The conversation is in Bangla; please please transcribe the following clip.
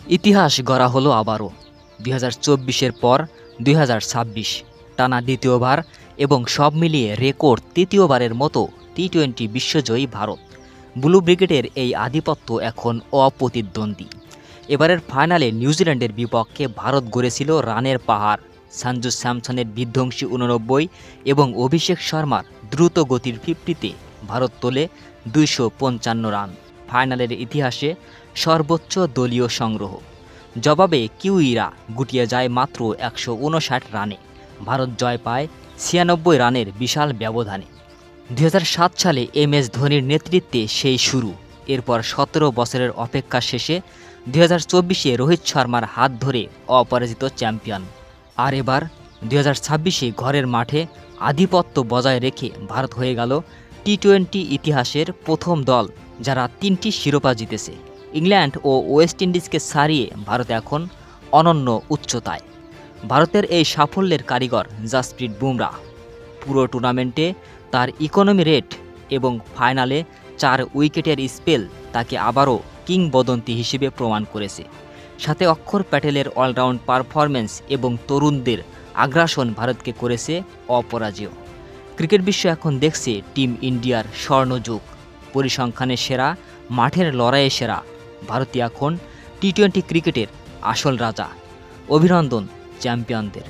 ইতিহাস গড়া হলো আবারও ২০২৪-এর পর ২০২৬ টানা দ্বিতীয়বার এবং সব মিলিয়ে রেকর্ড তৃতীয়বারের মতো টি-২০ বিশ্বজয়ী ভারত। ব্লু ব্রিগেডের এই আধিপত্য এখন অপ্রতিদ্বন্দ্বী। এবারের ফাইনালে নিউজিল্যান্ডের বিপক্ষে ভারত গড়েছিল রানের পাহাড়। সঞ্জু স্যামসনের বিধ্বংসী ৮৯ এবং অভিষেক শর্মার দ্রুত গতির 50-তে ভারত তোলে ২৫৫ রান, ফাইনালের ইতিহাসে সর্বোচ্চ দলীয় সংগ্রহ। জবাবে কিউইরা গুটিয়ে যায় মাত্র ১৫৯ রানে। ভারত জয় পায় ৯৬ রানের বিশাল ব্যবধানে। ২০০৭ সালে MS ধোনির নেতৃত্বে সেই শুরু। এরপর ১৭ বছরের অপেক্ষা শেষে ২০২৪-এ রোহিত শর্মার হাত ধরে অপরাজিত চ্যাম্পিয়ন। আর এবার ২০২৬-এ ঘরের মাঠে আধিপত্য বজায় রেখে ভারত হয়ে গেল টি-২০ ইতিহাসের প্রথম দল যারা ৩টি শিরোপা জিতেছে। ইংল্যান্ড ও ওয়েস্ট ইন্ডিজকে ছাড়িয়ে ভারত এখন অনন্য উচ্চতায়। ভারতের এই সাফল্যের কারিগর জাসপ্রীত বুমরাহ। পুরো টুর্নামেন্টে তার ইকোনমি রেট এবং ফাইনালে ৪ উইকেটের স্পেল তাকে আবারও কিংবদন্তি হিসেবে প্রমাণ করেছে। সাথে অক্ষর প্যাটেলের অলরাউন্ড পারফরম্যান্স এবং তরুণদের আগ্রাসন ভারতকে করেছে অপরাজেয়। ক্রিকেট বিশ্ব এখন দেখছে টিম ইন্ডিয়ার স্বর্ণযুগ। পরিসংখ্যানে সেরা, মাঠের লড়াইয়ে সেরা ভারতীয় এখন টি-২০ ক্রিকেটের আসল রাজা। অভিনন্দন চ্যাম্পিয়নদের।